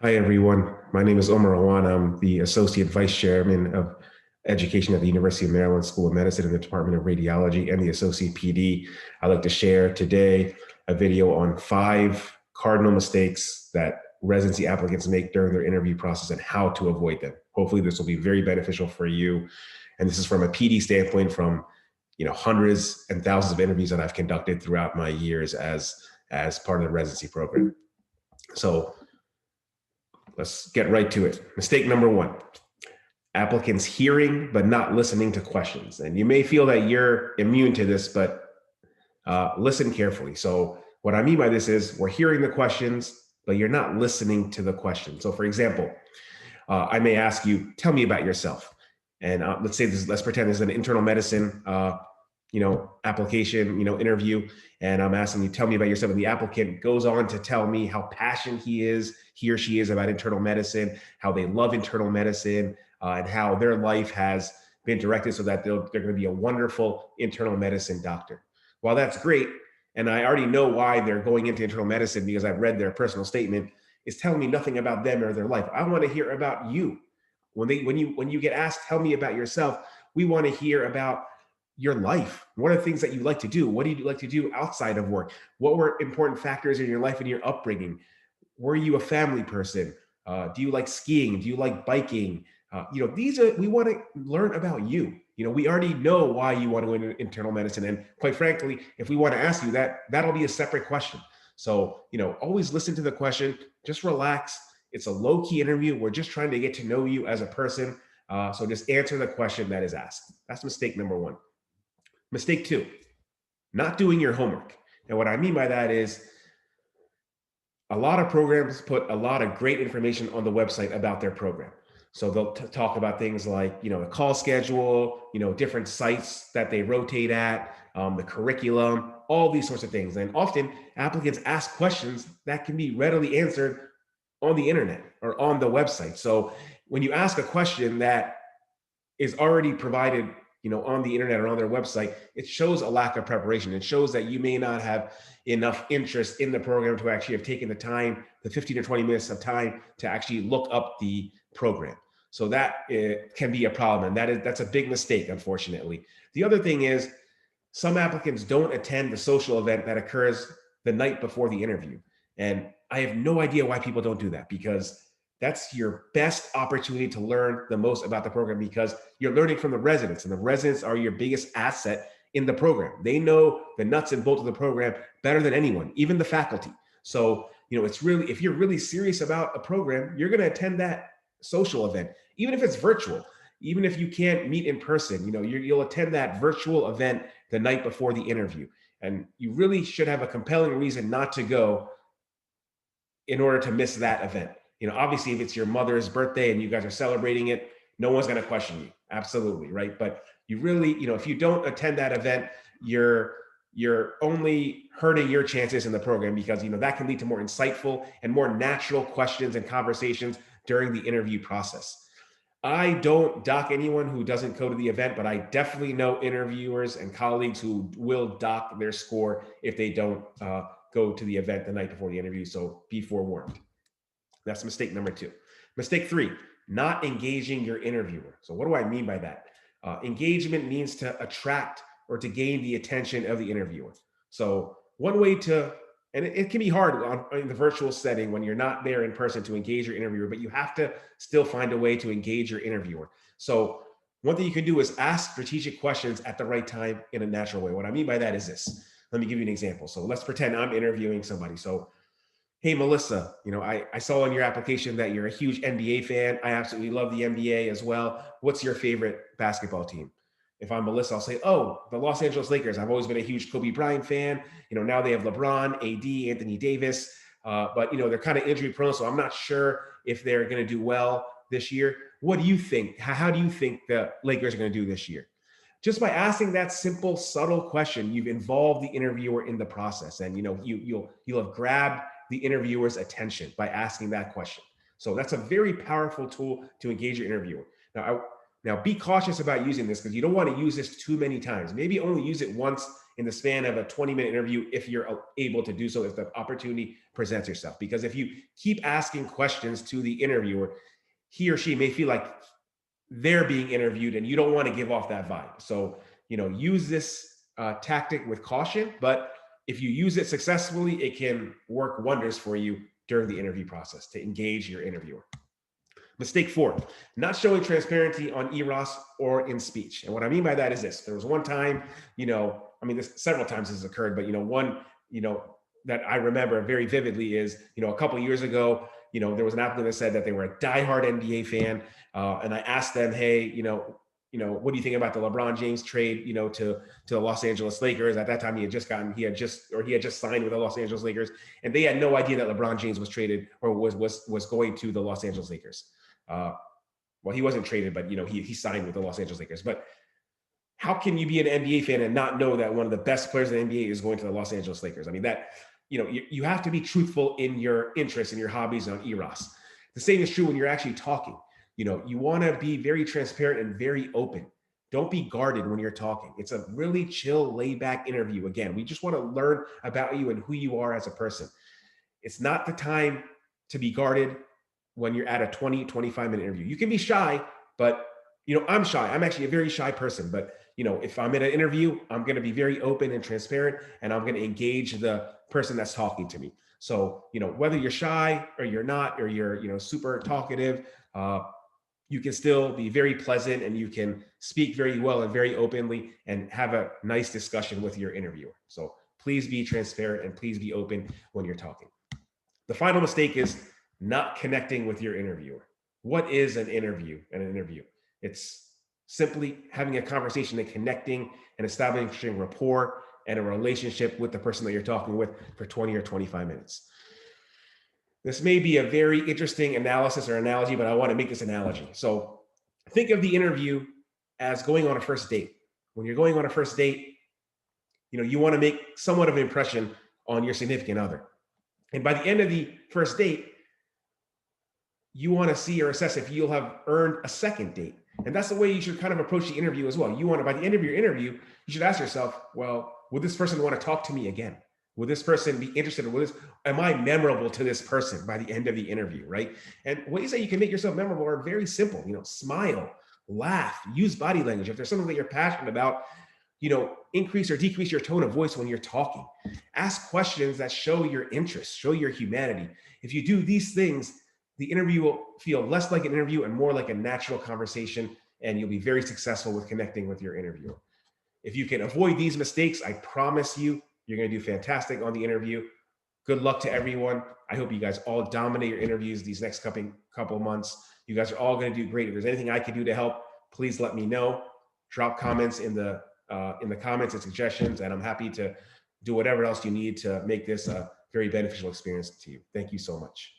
Hi, everyone. My name is Omar Awan. I'm the Associate Vice Chairman of Education at the University of Maryland School of Medicine in the Department of Radiology and the Associate PD. I'd like to share today a video on 5 cardinal mistakes that residency applicants make during their interview process and how to avoid them. Hopefully, this will be very beneficial for you. And this is from a PD standpoint from hundreds and thousands of interviews that I've conducted throughout my years as part of the residency program. So let's get right to it. Mistake number 1, applicants hearing but not listening to questions. And you may feel that you're immune to this, but listen carefully. So what I mean by this is we're hearing the questions, but you're not listening to the question. So for example, I may ask you, tell me about yourself. And let's pretend this is an internal medicine application, interview. And I'm asking you, tell me about yourself. And the applicant goes on to tell me how passionate he or she is about internal medicine, how they love internal medicine, and how their life has been directed so that they're going to be a wonderful internal medicine doctor. While that's great, and I already know why they're going into internal medicine because I've read their personal statement, is telling me nothing about them or their life. I want to hear about you. When you get asked, tell me about yourself, we want to hear about your life. What are the things that you like to do? What do you like to do outside of work? What were important factors in your life and your upbringing? Were you a family person? Do you like skiing? Do you like biking? We want to learn about you. We already know why you want to go into internal medicine. And quite frankly, if we want to ask you that, that'll be a separate question. So, always listen to the question, just relax. It's a low-key interview. We're just trying to get to know you as a person. So just answer the question that is asked. That's mistake number 1. Mistake 2, not doing your homework. And what I mean by that is a lot of programs put a lot of great information on the website about their program. So they'll talk about things like, the call schedule, different sites that they rotate at, the curriculum, all these sorts of things. And often applicants ask questions that can be readily answered on the internet or on the website. So when you ask a question that is already provided on the internet or on their website, it shows a lack of preparation. It shows that you may not have enough interest in the program to actually have taken the time, the 15 or 20 minutes of time to actually look up the program. So that can be a problem. And that's a big mistake, unfortunately. The other thing is some applicants don't attend the social event that occurs the night before the interview. And I have no idea why people don't do that, because that's your best opportunity to learn the most about the program, because you're learning from the residents, and the residents are your biggest asset in the program. They know the nuts and bolts of the program better than anyone, even the faculty. So, it's really, if you're really serious about a program, you're going to attend that social event, even if it's virtual, even if you can't meet in person, you'll attend that virtual event the night before the interview. And you really should have a compelling reason not to go in order to miss that event. Obviously, if it's your mother's birthday and you guys are celebrating it, no one's going to question you. Absolutely, right? But you really, if you don't attend that event, you're only hurting your chances in the program, because that can lead to more insightful and more natural questions and conversations during the interview process. I don't dock anyone who doesn't go to the event, but I definitely know interviewers and colleagues who will dock their score if they don't go to the event the night before the interview. So be forewarned. That's mistake number 2. Mistake 3, not engaging your interviewer. So what do I mean by that? Engagement means to attract or to gain the attention of the interviewer. So one way to, and it can be hard in the virtual setting when you're not there in person to engage your interviewer, but you have to still find a way to engage your interviewer. So one thing you can do is ask strategic questions at the right time in a natural way. What I mean by that is this. Let me give you an example. So let's pretend I'm interviewing somebody. So, hey, Melissa, I saw in your application that you're a huge NBA fan. I absolutely love the NBA as well. What's your favorite basketball team? If I'm Melissa, I'll say, oh, the Los Angeles Lakers. I've always been a huge Kobe Bryant fan. Now they have LeBron, AD, Anthony Davis, but they're kind of injury prone, so I'm not sure if they're going to do well this year. What do you think? How do you think the Lakers are going to do this year? Just by asking that simple, subtle question, you've involved the interviewer in the process, and you'll have grabbed the interviewer's attention by asking that question. So that's a very powerful tool to engage your interviewer. Now, Now, be cautious about using this because you don't want to use this too many times. Maybe only use it once in the span of a 20-minute interview if you're able to do so, if the opportunity presents yourself. Because if you keep asking questions to the interviewer, he or she may feel like they're being interviewed and you don't want to give off that vibe. So, use this tactic with caution, but if you use it successfully, it can work wonders for you during the interview process to engage your interviewer. Mistake 4, not showing transparency on EROS or in speech. And what I mean by that is this. There was one time, several times this has occurred, but, one, that I remember very vividly is, a couple of years ago, there was an applicant that said that they were a diehard NBA fan. And I asked them, hey, what do you think about the LeBron James trade, to the Los Angeles Lakers? At that time, he had just signed with the Los Angeles Lakers, and they had no idea that LeBron James was traded or was going to the Los Angeles Lakers. Well, he wasn't traded, but he signed with the Los Angeles Lakers. But how can you be an NBA fan and not know that one of the best players in the NBA is going to the Los Angeles Lakers? I mean, that you have to be truthful in your interests and your hobbies on EROS. The same is true when you're actually talking. You want to be very transparent and very open. Don't be guarded when you're talking. It's a really chill, laid back interview. Again, we just want to learn about you and who you are as a person. It's not the time to be guarded when you're at a 20, 25-minute interview. You can be shy, but I'm shy. I'm actually a very shy person, but if I'm in an interview, I'm going to be very open and transparent, and I'm going to engage the person that's talking to me. So, whether you're shy or you're not, or you're, super talkative, you can still be very pleasant and you can speak very well and very openly and have a nice discussion with your interviewer. So please be transparent and please be open when you're talking. The final mistake is not connecting with your interviewer. What is an interview? It's simply having a conversation and connecting and establishing rapport and a relationship with the person that you're talking with for 20 or 25 minutes. This may be a very interesting analysis or analogy, but I want to make this analogy. So think of the interview as going on a first date. When you're going on a first date, you want to make somewhat of an impression on your significant other. And by the end of the first date, you want to see or assess if you'll have earned a second date. And that's the way you should kind of approach the interview as well. By the end of your interview, you should ask yourself, well, would this person want to talk to me again? Will this person be interested in am I memorable to this person by the end of the interview, right? And ways that you can make yourself memorable are very simple. Smile, laugh, use body language. If there's something that you're passionate about, increase or decrease your tone of voice when you're talking. Ask questions that show your interest, show your humanity. If you do these things, the interview will feel less like an interview and more like a natural conversation, and you'll be very successful with connecting with your interviewer. If you can avoid these mistakes, I promise you, you're going to do fantastic on the interview. Good luck to everyone. I hope you guys all dominate your interviews these next couple months. You guys are all going to do great. If there's anything I can do to help, please let me know. Drop comments in the comments and suggestions, and I'm happy to do whatever else you need to make this a very beneficial experience to you. Thank you so much.